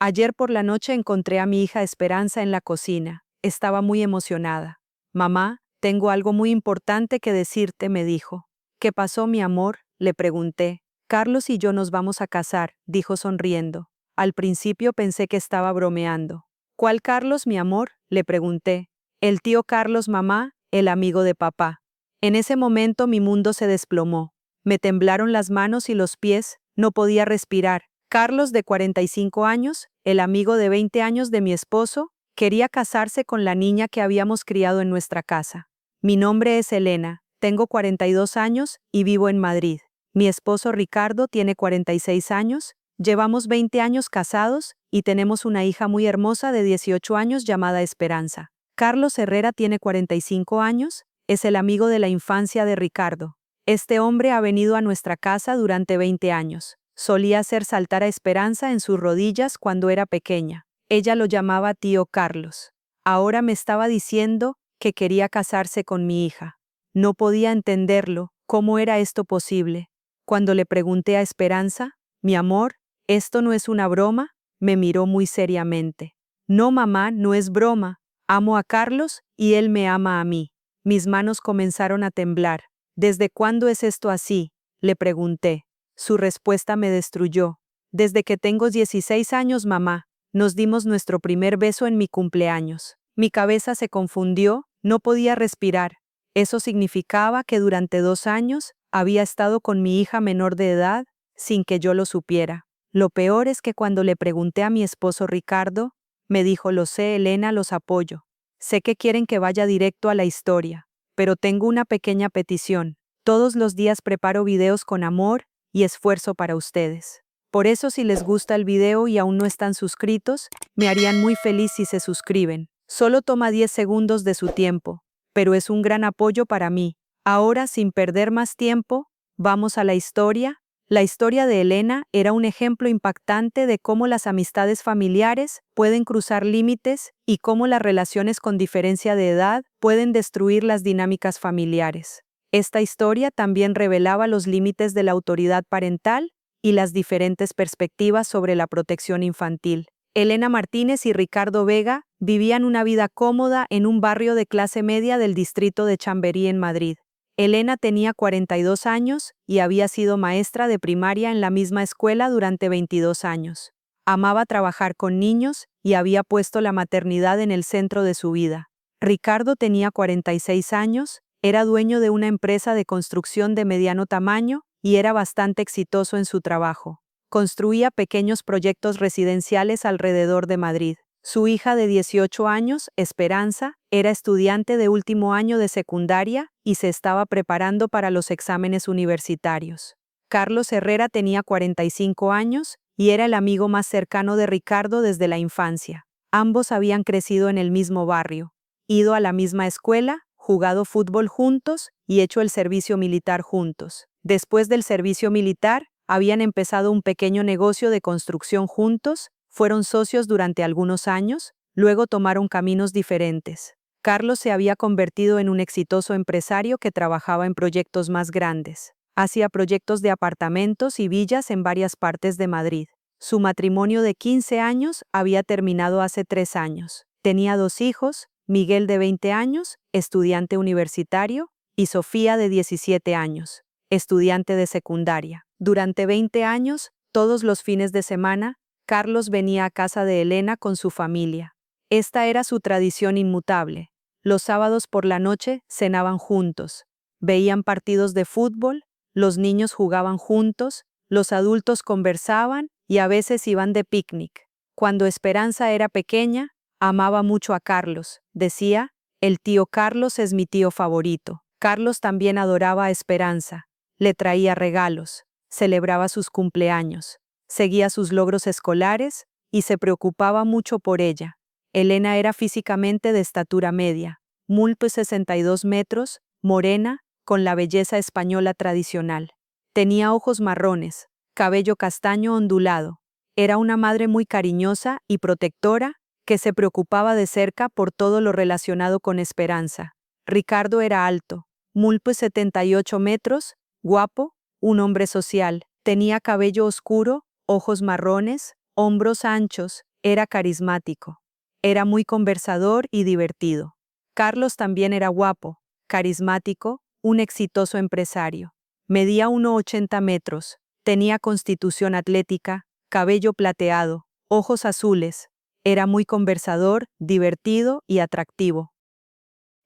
Ayer por la noche encontré a mi hija Esperanza en la cocina. Estaba muy emocionada. Mamá, tengo algo muy importante que decirte, me dijo. ¿Qué pasó, mi amor?, le pregunté. Carlos y yo nos vamos a casar, dijo sonriendo. Al principio pensé que estaba bromeando. ¿Cuál Carlos, mi amor?, le pregunté. El tío Carlos, mamá, el amigo de papá. En ese momento mi mundo se desplomó. Me temblaron las manos y los pies, no podía respirar. Carlos, de 45 años, el amigo de 20 años de mi esposo, quería casarse con la niña que habíamos criado en nuestra casa. Mi nombre es Elena, tengo 42 años y vivo en Madrid. Mi esposo Ricardo tiene 46 años, llevamos 20 años casados y tenemos una hija muy hermosa de 18 años llamada Esperanza. Carlos Herrera tiene 45 años, es el amigo de la infancia de Ricardo. Este hombre ha venido a nuestra casa durante 20 años. Solía hacer saltar a Esperanza en sus rodillas cuando era pequeña. Ella lo llamaba tío Carlos. Ahora me estaba diciendo que quería casarse con mi hija. No podía entenderlo, ¿cómo era esto posible? Cuando le pregunté a Esperanza, mi amor, ¿esto no es una broma?, me miró muy seriamente. No, mamá, no es broma. Amo a Carlos y él me ama a mí. Mis manos comenzaron a temblar. ¿Desde cuándo es esto así?, le pregunté. Su respuesta me destruyó. Desde que tengo 16 años, mamá. Nos dimos nuestro primer beso en mi cumpleaños. Mi cabeza se confundió, no podía respirar. Eso significaba que durante 2 años había estado con mi hija menor de edad, sin que yo lo supiera. Lo peor es que cuando le pregunté a mi esposo Ricardo, me dijo: lo sé, Elena, los apoyo. Sé que quieren que vaya directo a la historia, pero tengo una pequeña petición. Todos los días preparo videos con amor y esfuerzo para ustedes. Por eso, si les gusta el video y aún no están suscritos, me harían muy feliz si se suscriben. Solo toma 10 segundos de su tiempo, pero es un gran apoyo para mí. Ahora, sin perder más tiempo, vamos a la historia. La historia de Elena era un ejemplo impactante de cómo las amistades familiares pueden cruzar límites y cómo las relaciones con diferencia de edad pueden destruir las dinámicas familiares. Esta historia también revelaba los límites de la autoridad parental y las diferentes perspectivas sobre la protección infantil. Elena Martínez y Ricardo Vega vivían una vida cómoda en un barrio de clase media del distrito de Chamberí en Madrid. Elena tenía 42 años y había sido maestra de primaria en la misma escuela durante 22 años. Amaba trabajar con niños y había puesto la maternidad en el centro de su vida. Ricardo tenía 46 años, era dueño de una empresa de construcción de mediano tamaño y era bastante exitoso en su trabajo. Construía pequeños proyectos residenciales alrededor de Madrid. Su hija de 18 años, Esperanza, era estudiante de último año de secundaria y se estaba preparando para los exámenes universitarios. Carlos Herrera tenía 45 años y era el amigo más cercano de Ricardo desde la infancia. Ambos habían crecido en el mismo barrio, ido a la misma escuela, jugado fútbol juntos y hecho el servicio militar juntos. Después del servicio militar, habían empezado un pequeño negocio de construcción juntos, fueron socios durante algunos años, luego tomaron caminos diferentes. Carlos se había convertido en un exitoso empresario que trabajaba en proyectos más grandes. Hacía proyectos de apartamentos y villas en varias partes de Madrid. Su matrimonio de 15 años había terminado hace 3 años. Tenía 2 hijos, Miguel de 20 años, estudiante universitario, y Sofía de 17 años, estudiante de secundaria. Durante 20 años, todos los fines de semana, Carlos venía a casa de Elena con su familia. Esta era su tradición inmutable. Los sábados por la noche cenaban juntos, veían partidos de fútbol, los niños jugaban juntos, los adultos conversaban y a veces iban de picnic. Cuando Esperanza era pequeña, amaba mucho a Carlos. Decía: el tío Carlos es mi tío favorito. Carlos también adoraba a Esperanza. Le traía regalos, celebraba sus cumpleaños, seguía sus logros escolares y se preocupaba mucho por ella. Elena era físicamente de estatura media, 1,62 metros, morena, con la belleza española tradicional. Tenía ojos marrones, cabello castaño ondulado. Era una madre muy cariñosa y protectora que se preocupaba de cerca por todo lo relacionado con Esperanza. Ricardo era alto, 1,78 metros, guapo, un hombre social. Tenía cabello oscuro, ojos marrones, hombros anchos, Era carismático. Era muy conversador y divertido. Carlos también era guapo, carismático, un exitoso empresario. Medía 1,80 metros, tenía constitución atlética, cabello plateado, ojos azules. Era muy conversador, divertido y atractivo.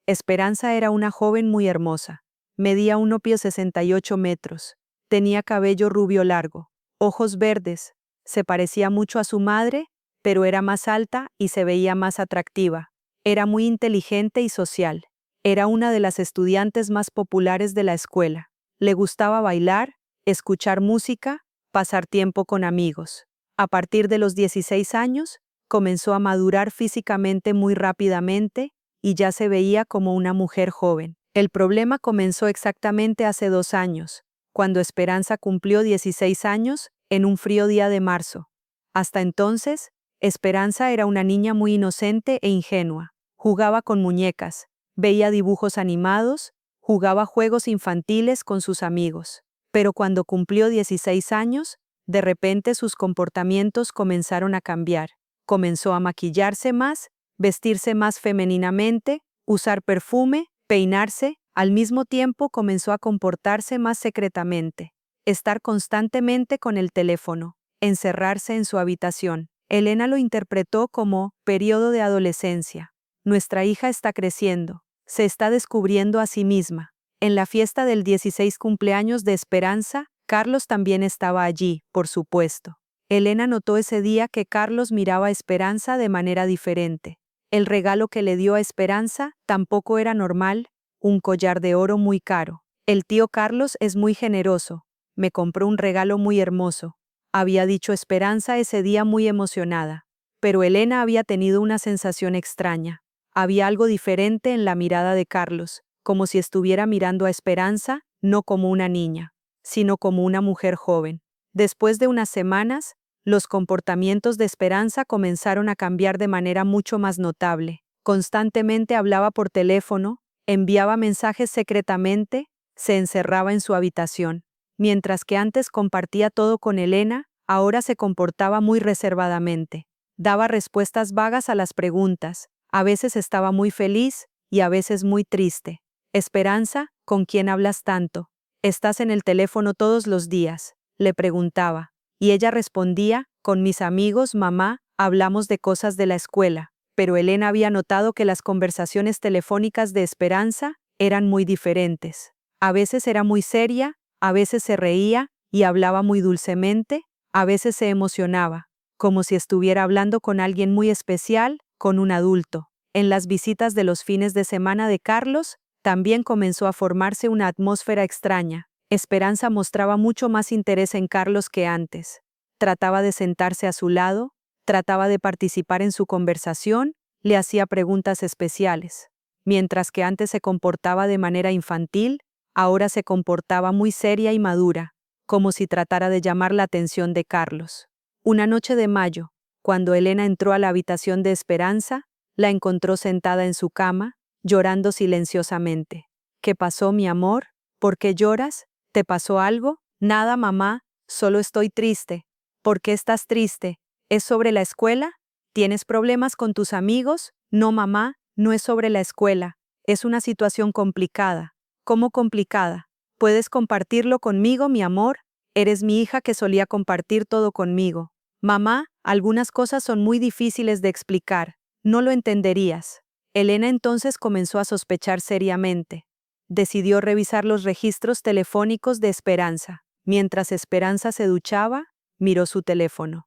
Esperanza era una joven muy hermosa. Medía 1,68 metros. Tenía cabello rubio largo, ojos verdes. Se parecía mucho a su madre, pero era más alta y se veía más atractiva. Era muy inteligente y social. Era una de las estudiantes más populares de la escuela. Le gustaba bailar, escuchar música, pasar tiempo con amigos. A partir de los 16 años, comenzó a madurar físicamente muy rápidamente y ya se veía como una mujer joven. El problema comenzó exactamente hace 2 años, cuando Esperanza cumplió 16 años en un frío día de marzo. Hasta entonces, Esperanza era una niña muy inocente e ingenua. Jugaba con muñecas, veía dibujos animados, jugaba juegos infantiles con sus amigos. Pero cuando cumplió 16 años, de repente sus comportamientos comenzaron a cambiar. Comenzó a maquillarse más, vestirse más femeninamente, usar perfume, peinarse. Al mismo tiempo comenzó a comportarse más secretamente, estar constantemente con el teléfono, encerrarse en su habitación. Elena lo interpretó como periodo de adolescencia. Nuestra hija está creciendo, se está descubriendo a sí misma. En la fiesta del 16 cumpleaños de Esperanza, Carlos también estaba allí, por supuesto. Elena notó ese día que Carlos miraba a Esperanza de manera diferente. El regalo que le dio a Esperanza tampoco era normal, un collar de oro muy caro. El tío Carlos es muy generoso. Me compró un regalo muy hermoso, había dicho Esperanza ese día muy emocionada. Pero Elena había tenido una sensación extraña. Había algo diferente en la mirada de Carlos, como si estuviera mirando a Esperanza, no como una niña, sino como una mujer joven. Después de unas semanas, los comportamientos de Esperanza comenzaron a cambiar de manera mucho más notable. Constantemente hablaba por teléfono, enviaba mensajes secretamente, se encerraba en su habitación. Mientras que antes compartía todo con Elena, ahora se comportaba muy reservadamente. Daba respuestas vagas a las preguntas. A veces estaba muy feliz y a veces muy triste. Esperanza, ¿con quién hablas tanto? ¿Estás en el teléfono todos los días?, le preguntaba. Y ella respondía, con mis amigos, mamá, hablamos de cosas de la escuela. Pero Elena había notado que las conversaciones telefónicas de Esperanza eran muy diferentes. A veces era muy seria, a veces se reía y hablaba muy dulcemente, a veces se emocionaba, como si estuviera hablando con alguien muy especial, con un adulto. En las visitas de los fines de semana de Carlos, también comenzó a formarse una atmósfera extraña. Esperanza mostraba mucho más interés en Carlos que antes. Trataba de sentarse a su lado, trataba de participar en su conversación, le hacía preguntas especiales. Mientras que antes se comportaba de manera infantil, ahora se comportaba muy seria y madura, como si tratara de llamar la atención de Carlos. Una noche de mayo, cuando Elena entró a la habitación de Esperanza, la encontró sentada en su cama, llorando silenciosamente. ¿Qué pasó, mi amor? ¿Por qué lloras? ¿Te pasó algo? Nada, mamá, solo estoy triste. ¿Por qué estás triste? ¿Es sobre la escuela? ¿Tienes problemas con tus amigos? No, mamá, no es sobre la escuela. Es una situación complicada. ¿Cómo complicada? ¿Puedes compartirlo conmigo, mi amor? Eres mi hija que solía compartir todo conmigo. Mamá, algunas cosas son muy difíciles de explicar. No lo entenderías. Elena entonces comenzó a sospechar seriamente. Decidió revisar los registros telefónicos de Esperanza. Mientras Esperanza se duchaba, miró su teléfono.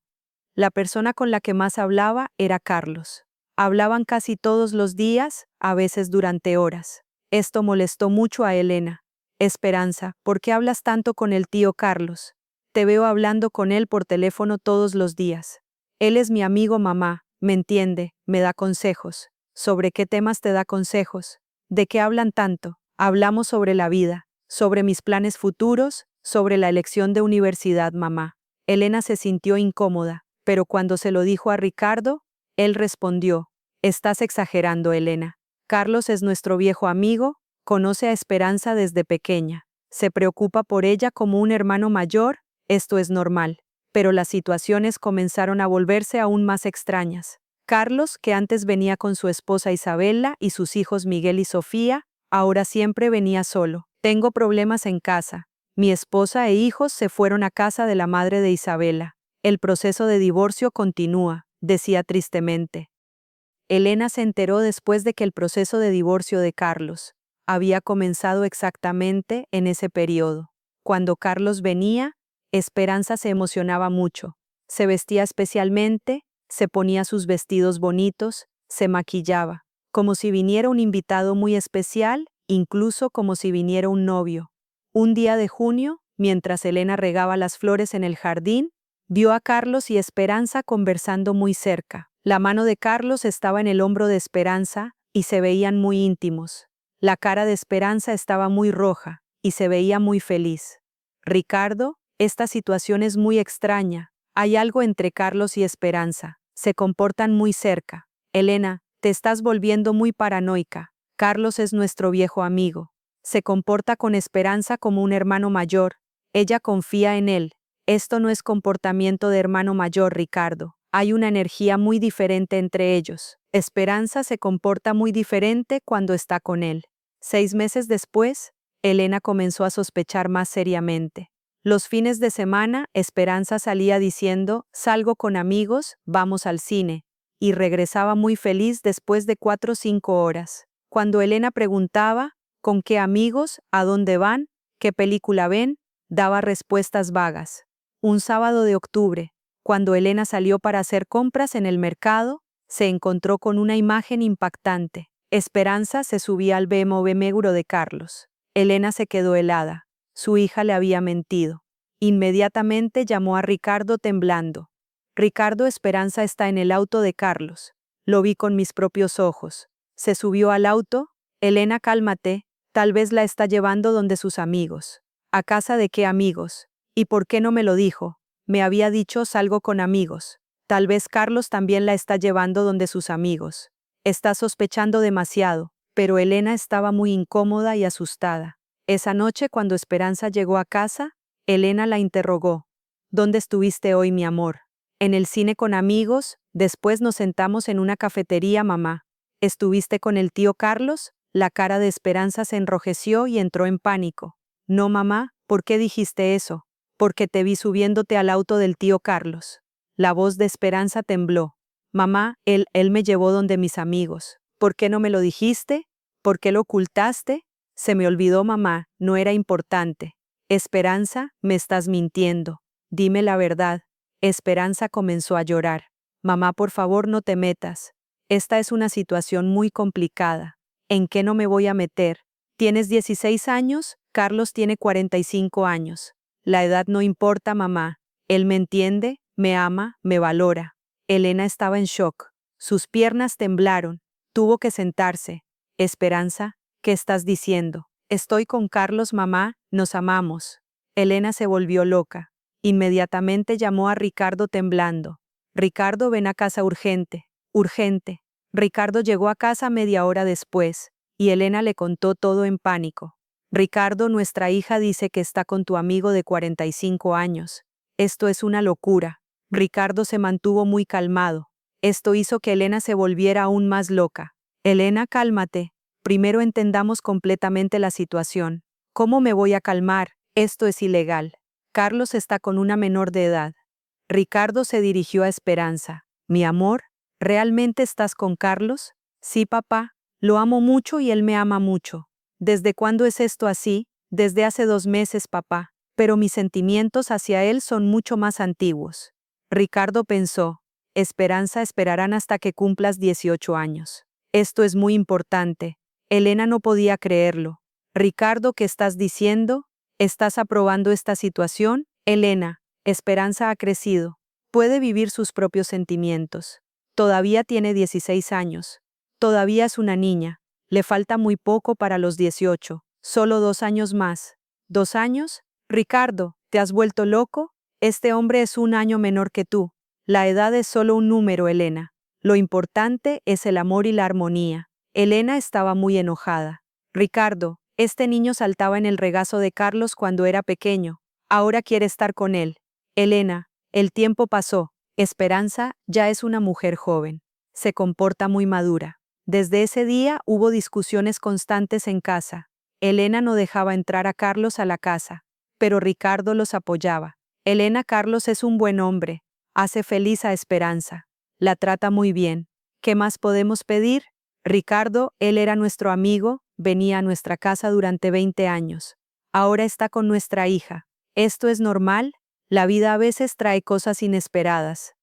La persona con la que más hablaba era Carlos. Hablaban casi todos los días, a veces durante horas. Esto molestó mucho a Elena. Esperanza, ¿por qué hablas tanto con el tío Carlos? Te veo hablando con él por teléfono todos los días. Él es mi amigo, mamá, me entiende, me da consejos. ¿Sobre qué temas te da consejos? ¿De qué hablan tanto? Hablamos sobre la vida, sobre mis planes futuros, sobre la elección de universidad, mamá. Elena se sintió incómoda, pero cuando se lo dijo a Ricardo, él respondió, estás exagerando, Elena. Carlos es nuestro viejo amigo, conoce a Esperanza desde pequeña. Se preocupa por ella como un hermano mayor, esto es normal. pero las situaciones comenzaron a volverse aún más extrañas. Carlos, que antes venía con su esposa Isabela y sus hijos Miguel y Sofía, ahora siempre venía solo. Tengo problemas en casa. Mi esposa e hijos se fueron a casa de la madre de Isabela. El proceso de divorcio continúa, decía tristemente. Elena se enteró después de que el proceso de divorcio de Carlos había comenzado exactamente en ese periodo. Cuando Carlos venía, Esperanza se emocionaba mucho. Se vestía especialmente, se ponía sus vestidos bonitos, se maquillaba, como si viniera un invitado muy especial, incluso como si viniera un novio. Un día de junio, mientras Elena regaba las flores en el jardín, vio a Carlos y Esperanza conversando muy cerca. La mano de Carlos estaba en el hombro de Esperanza y se veían muy íntimos. La cara de Esperanza estaba muy roja y se veía muy feliz. Ricardo, esta situación es muy extraña. Hay algo entre Carlos y Esperanza. Se comportan muy cerca. Elena, te estás volviendo muy paranoica. Carlos es nuestro viejo amigo. Se comporta con Esperanza como un hermano mayor. Ella confía en él. Esto no es comportamiento de hermano mayor, Ricardo. Hay una energía muy diferente entre ellos. Esperanza se comporta muy diferente cuando está con él. 6 meses después, Elena comenzó a sospechar más seriamente. Los fines de semana, Esperanza salía diciendo, salgo con amigos, vamos al cine, y regresaba muy feliz después de 4 o 5 horas. Cuando Elena preguntaba, ¿con qué amigos? ¿A dónde van? ¿Qué película ven? Daba respuestas vagas. Un sábado de octubre, cuando Elena salió para hacer compras en el mercado, se encontró con una imagen impactante. Esperanza se subía al BMW negro de Carlos. Elena se quedó helada. Su hija le había mentido. Inmediatamente llamó a Ricardo temblando. Ricardo, Esperanza está en el auto de Carlos. Lo vi con mis propios ojos. Se subió al auto. Elena, cálmate. Tal vez la está llevando donde sus amigos. ¿A casa de qué amigos? ¿Y por qué no me lo dijo? Me había dicho salgo con amigos. Tal vez Carlos también la está llevando donde sus amigos. Está sospechando demasiado, pero Elena estaba muy incómoda y asustada. Esa noche, cuando Esperanza llegó a casa, Elena la interrogó. ¿Dónde estuviste hoy, mi amor? En el cine con amigos, después nos sentamos en una cafetería, mamá. ¿Estuviste con el tío Carlos? La cara de Esperanza se enrojeció y entró en pánico. No, mamá, ¿por qué dijiste eso? Porque te vi subiéndote al auto del tío Carlos. La voz de Esperanza tembló. Mamá, él me llevó donde mis amigos. ¿Por qué no me lo dijiste? ¿Por qué lo ocultaste? Se me olvidó, mamá, no era importante. Esperanza, me estás mintiendo. Dime la verdad. Esperanza comenzó a llorar. Mamá, por favor, no te metas. Esta es una situación muy complicada. ¿En qué no me voy a meter? ¿Tienes 16 años? Carlos tiene 45 años. La edad no importa, mamá. Él me entiende, me ama, me valora. Elena estaba en shock. Sus piernas temblaron. Tuvo que sentarse. Esperanza, ¿qué estás diciendo? Estoy con Carlos, mamá, nos amamos. Elena se volvió loca. Inmediatamente llamó a Ricardo temblando. Ricardo, ven a casa urgente, urgente. Ricardo llegó a casa media hora después, y Elena le contó todo en pánico. Ricardo, nuestra hija dice que está con tu amigo de 45 años. Esto es una locura. Ricardo se mantuvo muy calmado. Esto hizo que Elena se volviera aún más loca. Elena, cálmate. Primero entendamos completamente la situación. ¿Cómo me voy a calmar? Esto es ilegal. Carlos está con una menor de edad. Ricardo se dirigió a Esperanza. Mi amor, ¿realmente estás con Carlos? Sí, papá. Lo amo mucho y él me ama mucho. ¿Desde cuándo es esto así? Desde hace 2 meses, papá. Pero mis sentimientos hacia él son mucho más antiguos. Ricardo pensó. Esperanza, esperarán hasta que cumplas 18 años. Esto es muy importante. Elena no podía creerlo. Ricardo, ¿qué estás diciendo? ¿Estás aprobando esta situación? Elena, Esperanza ha crecido. Puede vivir sus propios sentimientos. Todavía tiene 16 años. Todavía es una niña. Le falta muy poco para los 18. Solo 2 años más. ¿2 años? Ricardo, ¿te has vuelto loco? Este hombre es 1 año menor que tú. La edad es solo un número, Elena. Lo importante es el amor y la armonía. Elena estaba muy enojada. Ricardo, este niño saltaba en el regazo de Carlos cuando era pequeño. Ahora quiere estar con él. Elena, El tiempo pasó. Esperanza ya es una mujer joven. Se comporta muy madura. Desde ese día hubo discusiones constantes en casa. Elena no dejaba entrar a Carlos a la casa, pero Ricardo los apoyaba. Carlos es un buen hombre. Hace feliz a Esperanza. La trata muy bien. ¿Qué más podemos pedir? Ricardo, él era nuestro amigo, venía a nuestra casa durante 20 años. Ahora está con nuestra hija. ¿Esto es normal? La vida a veces trae cosas inesperadas.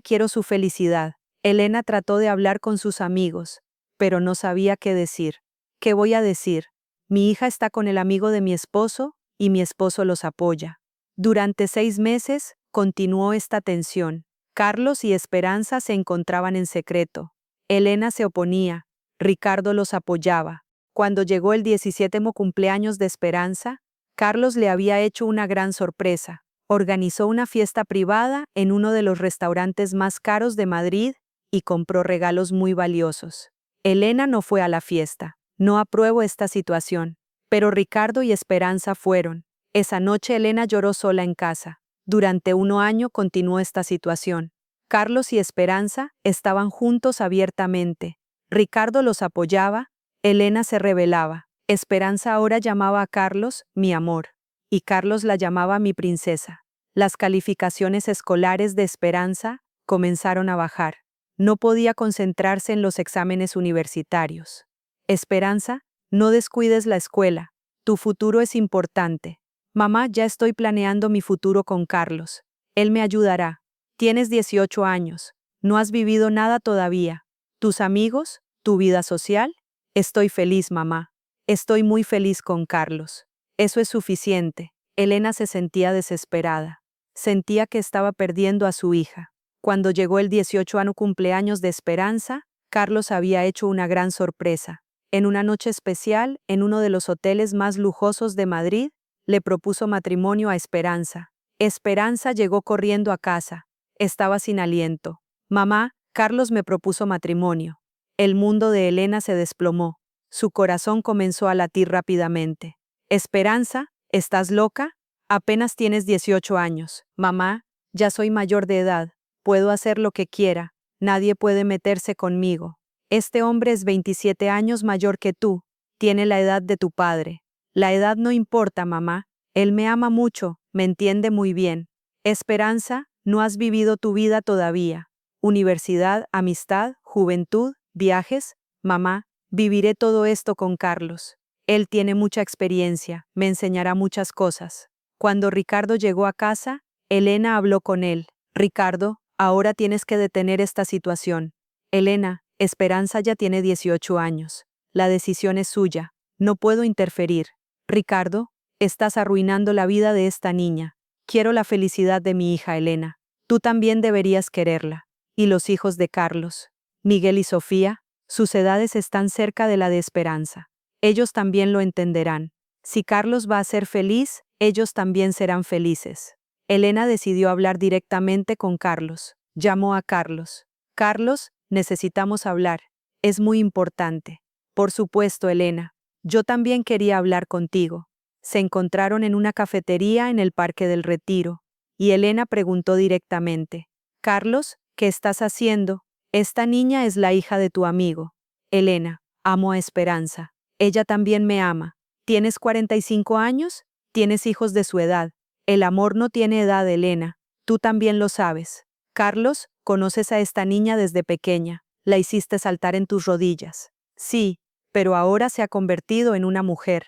Quiero su felicidad. Elena trató de hablar con sus amigos, pero no sabía qué decir. ¿Qué voy a decir? Mi hija está con el amigo de mi esposo y mi esposo los apoya. Durante 6 meses, continuó esta tensión. Carlos y Esperanza se encontraban en secreto. Elena se oponía. Ricardo los apoyaba. Cuando llegó el 17º cumpleaños de Esperanza, Carlos le había hecho una gran sorpresa. Organizó una fiesta privada en uno de los restaurantes más caros de Madrid y compró regalos muy valiosos. Elena no fue a la fiesta. No apruebo esta situación. Pero Ricardo y Esperanza fueron. Esa noche Elena lloró sola en casa. Durante 1 año continuó esta situación. Carlos y Esperanza estaban juntos abiertamente. Ricardo los apoyaba, Elena se rebelaba. Esperanza ahora llamaba a Carlos mi amor, y Carlos la llamaba mi princesa. Las calificaciones escolares de Esperanza comenzaron a bajar. No podía concentrarse en los exámenes universitarios. Esperanza, no descuides la escuela. Tu futuro es importante. Mamá, ya estoy planeando mi futuro con Carlos. Él me ayudará. Tienes 18 años. No has vivido nada todavía. ¿Tus amigos? ¿Tu vida social? Estoy feliz, mamá. Estoy muy feliz con Carlos. Eso es suficiente. Elena se sentía desesperada. Sentía que estaba perdiendo a su hija. Cuando llegó el 18º cumpleaños de Esperanza, Carlos había hecho una gran sorpresa. En una noche especial, en uno de los hoteles más lujosos de Madrid, le propuso matrimonio a Esperanza. Esperanza llegó corriendo a casa. Estaba sin aliento. Mamá, Carlos me propuso matrimonio. El mundo de Elena se desplomó. Su corazón comenzó a latir rápidamente. Esperanza, ¿estás loca? Apenas tienes 18 años. Mamá, ya soy mayor de edad. Puedo hacer lo que quiera. Nadie puede meterse conmigo. Este hombre es 27 años mayor que tú. Tiene la edad de tu padre. La edad no importa, mamá. Él me ama mucho, me entiende muy bien. Esperanza, no has vivido tu vida todavía. Universidad, amistad, juventud, viajes. Mamá, viviré todo esto con Carlos. Él tiene mucha experiencia, me enseñará muchas cosas. Cuando Ricardo llegó a casa, Elena habló con él. Ricardo, ahora tienes que detener esta situación. Elena, Esperanza ya tiene 18 años. La decisión es suya. No puedo interferir. Ricardo, estás arruinando la vida de esta niña. Quiero la felicidad de mi hija Elena. Tú también deberías quererla. Y los hijos de Carlos, Miguel y Sofía, sus edades están cerca de la de Esperanza. Ellos también lo entenderán. Si Carlos va a ser feliz, ellos también serán felices. Elena decidió hablar directamente con Carlos. Llamó a Carlos. Carlos, necesitamos hablar. Es muy importante. Por supuesto, Elena. Yo también quería hablar contigo. Se encontraron en una cafetería en el Parque del Retiro, y Elena preguntó directamente. Carlos, ¿qué estás haciendo? Esta niña es la hija de tu amigo. Elena, amo a Esperanza. Ella también me ama. ¿Tienes 45 años? Tienes hijos de su edad. El amor no tiene edad, Elena. Tú también lo sabes. Carlos, conoces a esta niña desde pequeña. La hiciste saltar en tus rodillas. Sí, pero ahora se ha convertido en una mujer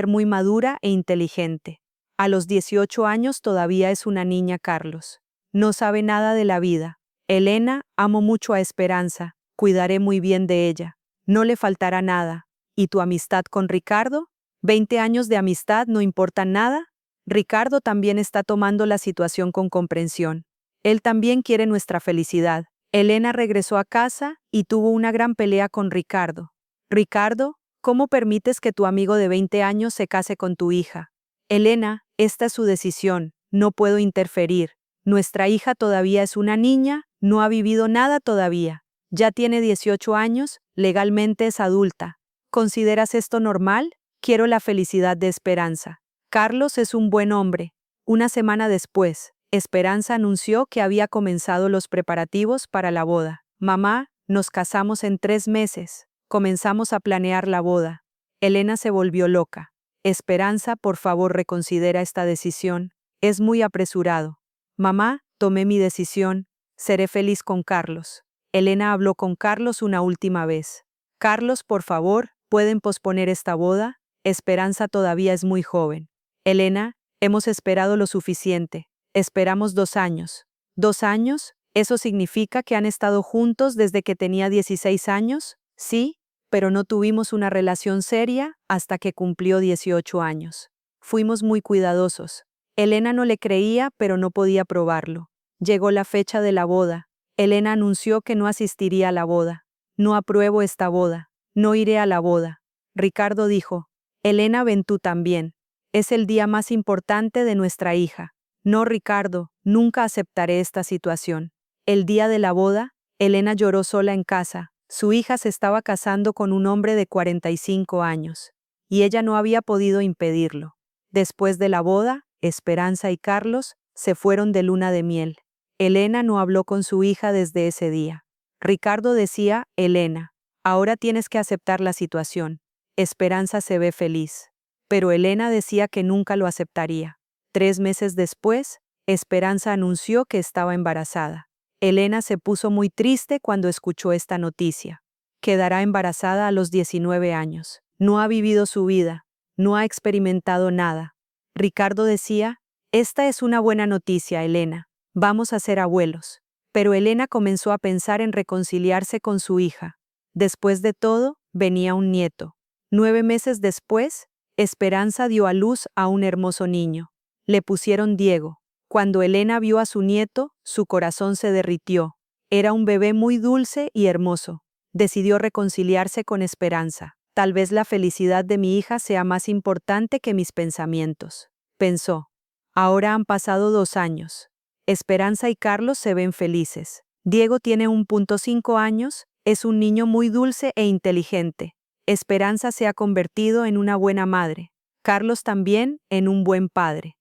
muy madura e inteligente. A los 18 años todavía es una niña, Carlos. No sabe nada de la vida. Elena, amo mucho a Esperanza. Cuidaré muy bien de ella. No le faltará nada. ¿Y tu amistad con Ricardo? ¿20 años de amistad no importan nada? Ricardo también está tomando la situación con comprensión. Él también quiere nuestra felicidad. Elena regresó a casa y tuvo una gran pelea con Ricardo. Ricardo, ¿cómo permites que tu amigo de 20 años se case con tu hija? Elena, esta es su decisión. No puedo interferir. Nuestra hija todavía es una niña, no ha vivido nada todavía. Ya tiene 18 años, legalmente es adulta. ¿Consideras esto normal? Quiero la felicidad de Esperanza. Carlos es un buen hombre. Una semana después, Esperanza anunció que había comenzado los preparativos para la boda. Mamá, nos casamos en 3 meses. Comenzamos a planear la boda. Elena se volvió loca. Esperanza, por favor, reconsidera esta decisión. Es muy apresurado. Mamá, tomé mi decisión. Seré feliz con Carlos. Elena habló con Carlos una última vez. Carlos, por favor, ¿pueden posponer esta boda? Esperanza todavía es muy joven. Elena, hemos esperado lo suficiente. Esperamos 2 años. ¿2 años? ¿Eso significa que han estado juntos desde que tenía 16 años? Sí, pero no tuvimos una relación seria hasta que cumplió 18 años. Fuimos muy cuidadosos. Elena no le creía, pero no podía probarlo. Llegó la fecha de la boda. Elena anunció que no asistiría a la boda. No apruebo esta boda. No iré a la boda. Ricardo dijo, Elena, ven tú también. Es el día más importante de nuestra hija. No, Ricardo, nunca aceptaré esta situación. El día de la boda, Elena lloró sola en casa. Su hija se estaba casando con un hombre de 45 años, y ella no había podido impedirlo. Después de la boda, Esperanza y Carlos se fueron de luna de miel. Elena no habló con su hija desde ese día. Ricardo decía, Elena, ahora tienes que aceptar la situación. Esperanza se ve feliz. Pero Elena decía que nunca lo aceptaría. 3 meses después, Esperanza anunció que estaba embarazada. Elena se puso muy triste cuando escuchó esta noticia. Quedará embarazada a los 19 años. No ha vivido su vida, no ha experimentado nada. Ricardo decía, esta es una buena noticia, Elena. Vamos a ser abuelos. Pero Elena comenzó a pensar en reconciliarse con su hija. Después de todo, venía un nieto. 9 meses después, Esperanza dio a luz a un hermoso niño. Le pusieron Diego. Cuando Elena vio a su nieto, su corazón se derritió. Era un bebé muy dulce y hermoso. Decidió reconciliarse con Esperanza. Tal vez la felicidad de mi hija sea más importante que mis pensamientos, pensó. Ahora han pasado 2 años. Esperanza y Carlos se ven felices. Diego tiene 1.5 años, es un niño muy dulce e inteligente. Esperanza se ha convertido en una buena madre. Carlos también en un buen padre.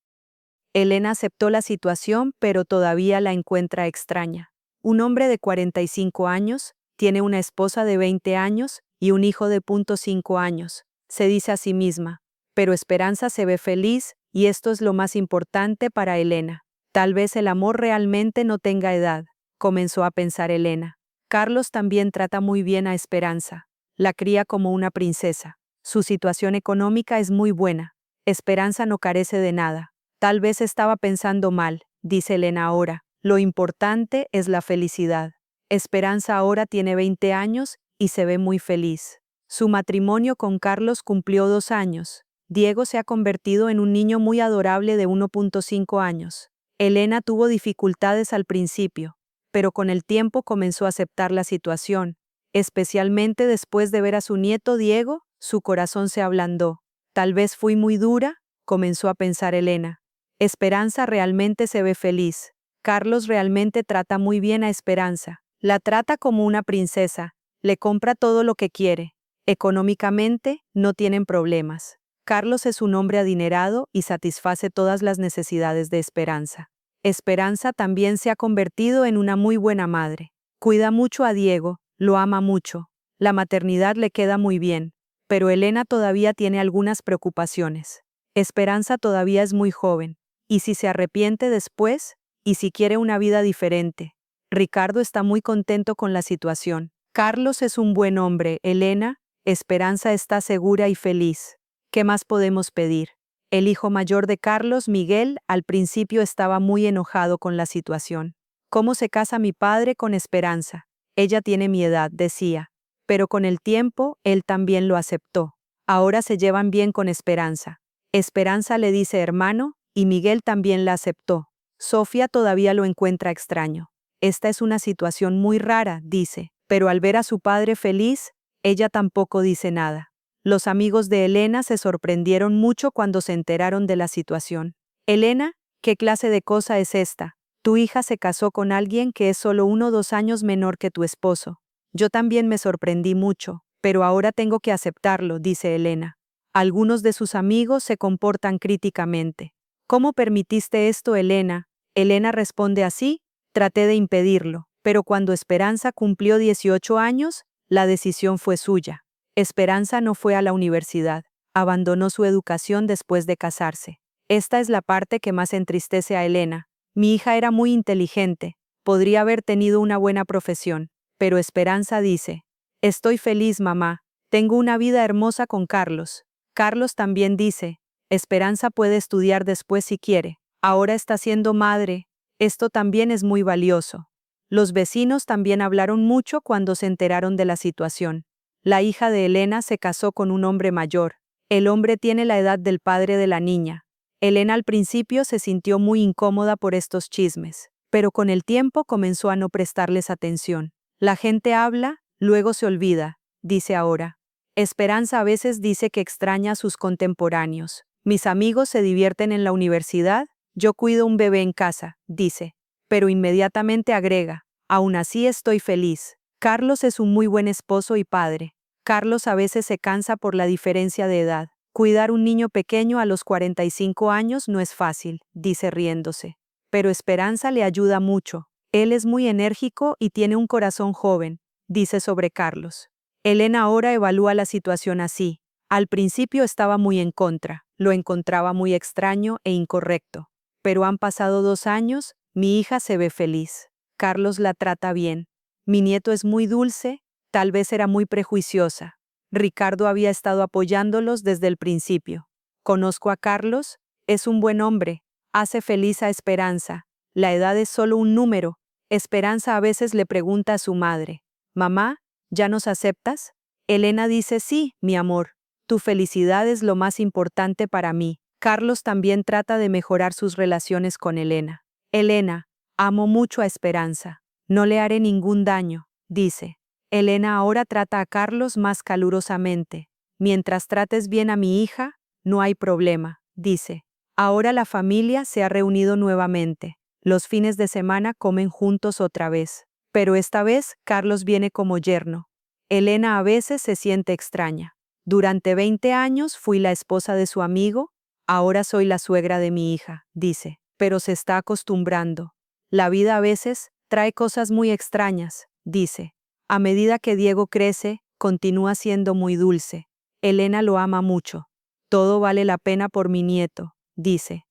Elena aceptó la situación, pero todavía la encuentra extraña. Un hombre de 45 años, tiene una esposa de 20 años y un hijo de 0.5 años. Se dice a sí misma, pero Esperanza se ve feliz y esto es lo más importante para Elena. Tal vez el amor realmente no tenga edad, comenzó a pensar Elena. Carlos también trata muy bien a Esperanza. La cría como una princesa. Su situación económica es muy buena. Esperanza no carece de nada. Tal vez estaba pensando mal, dice Elena ahora. Lo importante es la felicidad. Esperanza ahora tiene 20 años y se ve muy feliz. Su matrimonio con Carlos cumplió 2 años. Diego se ha convertido en un niño muy adorable de 1.5 años. Elena tuvo dificultades al principio, pero con el tiempo comenzó a aceptar la situación. Especialmente después de ver a su nieto Diego, su corazón se ablandó. Tal vez fui muy dura, comenzó a pensar Elena. Esperanza realmente se ve feliz. Carlos realmente trata muy bien a Esperanza. La trata como una princesa. Le compra todo lo que quiere. Económicamente, no tienen problemas. Carlos es un hombre adinerado y satisface todas las necesidades de Esperanza. Esperanza también se ha convertido en una muy buena madre. Cuida mucho a Diego, lo ama mucho. La maternidad le queda muy bien, pero Elena todavía tiene algunas preocupaciones. Esperanza todavía es muy joven. ¿Y si se arrepiente después? ¿Y si quiere una vida diferente? Ricardo está muy contento con la situación. Carlos es un buen hombre, Elena. Esperanza está segura y feliz. ¿Qué más podemos pedir? El hijo mayor de Carlos, Miguel, al principio estaba muy enojado con la situación. ¿Cómo se casa mi padre con Esperanza? Ella tiene mi edad, decía. Pero con el tiempo, él también lo aceptó. Ahora se llevan bien con Esperanza. Esperanza le dice hermano, y Miguel también la aceptó. Sofía todavía lo encuentra extraño. Esta es una situación muy rara, dice, pero al ver a su padre feliz, ella tampoco dice nada. Los amigos de Elena se sorprendieron mucho cuando se enteraron de la situación. Elena, ¿qué clase de cosa es esta? Tu hija se casó con alguien que es solo 1 o 2 años menor que tu esposo. Yo también me sorprendí mucho, pero ahora tengo que aceptarlo, dice Elena. Algunos de sus amigos se comportan críticamente. ¿Cómo permitiste esto, Elena? Elena responde así: traté de impedirlo, pero cuando Esperanza cumplió 18 años, la decisión fue suya. Esperanza no fue a la universidad, abandonó su educación después de casarse. Esta es la parte que más entristece a Elena. Mi hija era muy inteligente, podría haber tenido una buena profesión, pero Esperanza dice: estoy feliz, mamá, tengo una vida hermosa con Carlos. Carlos también dice: Esperanza puede estudiar después si quiere. Ahora está siendo madre. Esto también es muy valioso. Los vecinos también hablaron mucho cuando se enteraron de la situación. La hija de Elena se casó con un hombre mayor. El hombre tiene la edad del padre de la niña. Elena al principio se sintió muy incómoda por estos chismes, pero con el tiempo comenzó a no prestarles atención. La gente habla, luego se olvida, dice ahora. Esperanza a veces dice que extraña a sus contemporáneos. Mis amigos se divierten en la universidad, yo cuido un bebé en casa, dice. Pero inmediatamente agrega: aún así estoy feliz. Carlos es un muy buen esposo y padre. Carlos a veces se cansa por la diferencia de edad. Cuidar un niño pequeño a los 45 años no es fácil, dice riéndose. Pero Esperanza le ayuda mucho. Él es muy enérgico y tiene un corazón joven, dice sobre Carlos. Elena ahora evalúa la situación así. Al principio estaba muy en contra, lo encontraba muy extraño e incorrecto. Pero han pasado 2 años, mi hija se ve feliz. Carlos la trata bien. Mi nieto es muy dulce, tal vez era muy prejuiciosa. Ricardo había estado apoyándolos desde el principio. Conozco a Carlos, es un buen hombre, hace feliz a Esperanza. La edad es solo un número. Esperanza a veces le pregunta a su madre: «Mamá, ¿ya nos aceptas?». Elena dice: «Sí, mi amor, tu felicidad es lo más importante para mí». Carlos también trata de mejorar sus relaciones con Elena. Elena: «Amo mucho a Esperanza. No le haré ningún daño», dice. Elena ahora trata a Carlos más calurosamente. «Mientras trates bien a mi hija, no hay problema», dice. Ahora la familia se ha reunido nuevamente. Los fines de semana comen juntos otra vez. Pero esta vez Carlos viene como yerno. Elena a veces se siente extraña. «Durante 20 años fui la esposa de su amigo, ahora soy la suegra de mi hija», dice. Pero se está acostumbrando. «La vida a veces trae cosas muy extrañas», dice. A medida que Diego crece, continúa siendo muy dulce. Elena lo ama mucho. «Todo vale la pena por mi nieto», dice.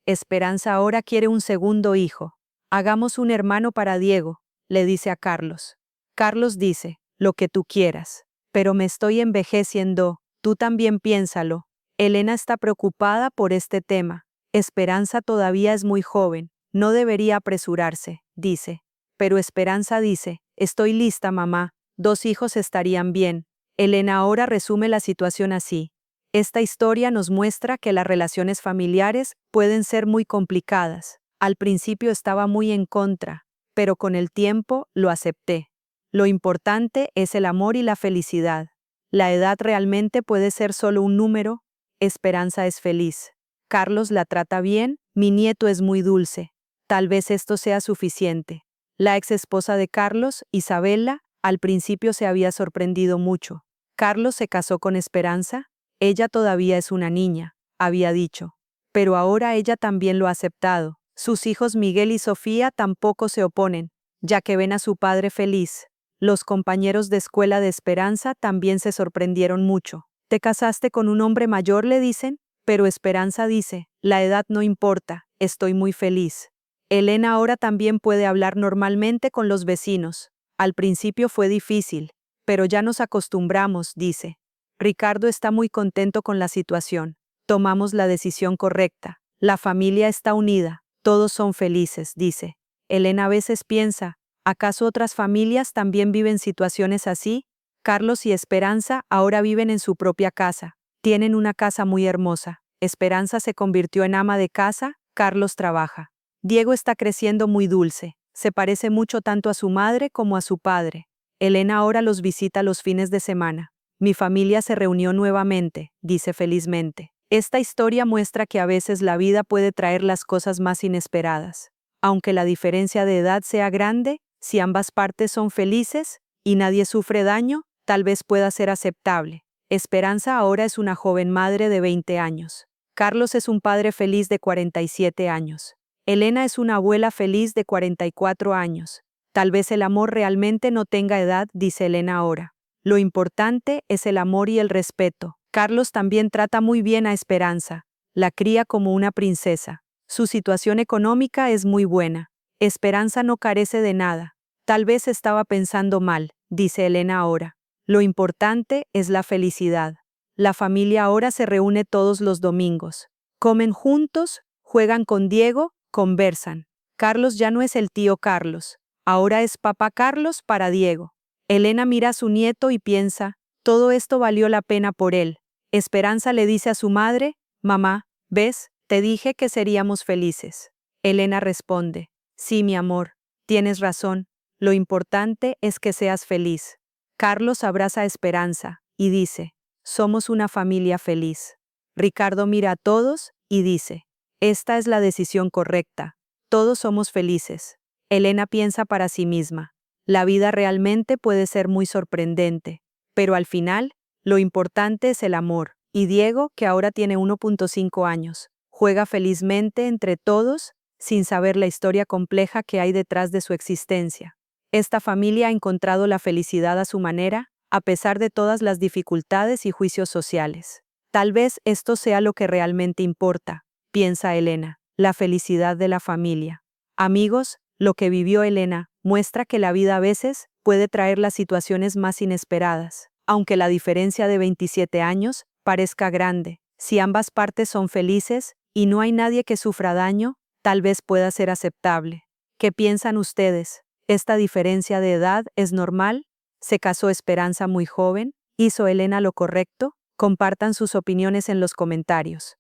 Esperanza ahora quiere un segundo hijo. «Hagamos un hermano para Diego», le dice a Carlos. Carlos dice: «Lo que tú quieras. Pero me estoy envejeciendo, tú también piénsalo». Elena está preocupada por este tema. Esperanza todavía es muy joven, no debería apresurarse, dice. Pero Esperanza dice: «Estoy lista, mamá, 2 hijos estarían bien». Elena ahora resume la situación así: «Esta historia nos muestra que las relaciones familiares pueden ser muy complicadas. Al principio estaba muy en contra, pero con el tiempo lo acepté. Lo importante es el amor y la felicidad. La edad realmente puede ser solo un número. Esperanza es feliz. Carlos la trata bien, mi nieto es muy dulce. Tal vez esto sea suficiente». La ex esposa de Carlos, Isabela, al principio se había sorprendido mucho. «Carlos se casó con Esperanza. Ella todavía es una niña», había dicho. Pero ahora ella también lo ha aceptado. Sus hijos Miguel y Sofía tampoco se oponen, ya que ven a su padre feliz. Los compañeros de escuela de Esperanza también se sorprendieron mucho. «¿Te casaste con un hombre mayor?», le dicen. Pero Esperanza dice: «La edad no importa, estoy muy feliz». Elena ahora también puede hablar normalmente con los vecinos. «Al principio fue difícil, pero ya nos acostumbramos», dice. Ricardo está muy contento con la situación. «Tomamos la decisión correcta. La familia está unida. Todos son felices», dice. Elena a veces piensa: ¿acaso otras familias también viven situaciones así? Carlos y Esperanza ahora viven en su propia casa. Tienen una casa muy hermosa. Esperanza se convirtió en ama de casa, Carlos trabaja. Diego está creciendo muy dulce. Se parece mucho tanto a su madre como a su padre. Elena ahora los visita los fines de semana. «Mi familia se reunió nuevamente», dice felizmente. Esta historia muestra que a veces la vida puede traer las cosas más inesperadas. Aunque la diferencia de edad sea grande, si ambas partes son felices y nadie sufre daño, tal vez pueda ser aceptable. Esperanza ahora es una joven madre de 20 años. Carlos es un padre feliz de 47 años. Elena es una abuela feliz de 44 años. Tal vez el amor realmente no tenga edad, dice Elena ahora. Lo importante es el amor y el respeto. Carlos también trata muy bien a Esperanza. La cría como una princesa. Su situación económica es muy buena. Esperanza no carece de nada. Tal vez estaba pensando mal, dice Elena ahora. Lo importante es la felicidad. La familia ahora se reúne todos los domingos. Comen juntos, juegan con Diego, conversan. Carlos ya no es el tío Carlos. Ahora es papá Carlos para Diego. Elena mira a su nieto y piensa, todo esto valió la pena por él. Esperanza le dice a su madre, mamá, ¿ves? Te dije que seríamos felices. Elena responde, sí, mi amor, tienes razón. Lo importante es que seas feliz. Carlos abraza a Esperanza y dice, somos una familia feliz. Ricardo mira a todos y dice, esta es la decisión correcta. Todos somos felices. Elena piensa para sí misma. La vida realmente puede ser muy sorprendente, pero al final, lo importante es el amor. Y Diego, que ahora tiene 1.5 años, juega felizmente entre todos, sin saber la historia compleja que hay detrás de su existencia. Esta familia ha encontrado la felicidad a su manera, a pesar de todas las dificultades y juicios sociales. Tal vez esto sea lo que realmente importa, piensa Elena, la felicidad de la familia. Amigos, lo que vivió Elena muestra que la vida a veces puede traer las situaciones más inesperadas. Aunque la diferencia de 27 años parezca grande, si ambas partes son felices y no hay nadie que sufra daño, tal vez pueda ser aceptable. ¿Qué piensan ustedes? ¿Esta diferencia de edad es normal? ¿Se casó Esperanza muy joven? ¿Hizo Elena lo correcto? Compartan sus opiniones en los comentarios.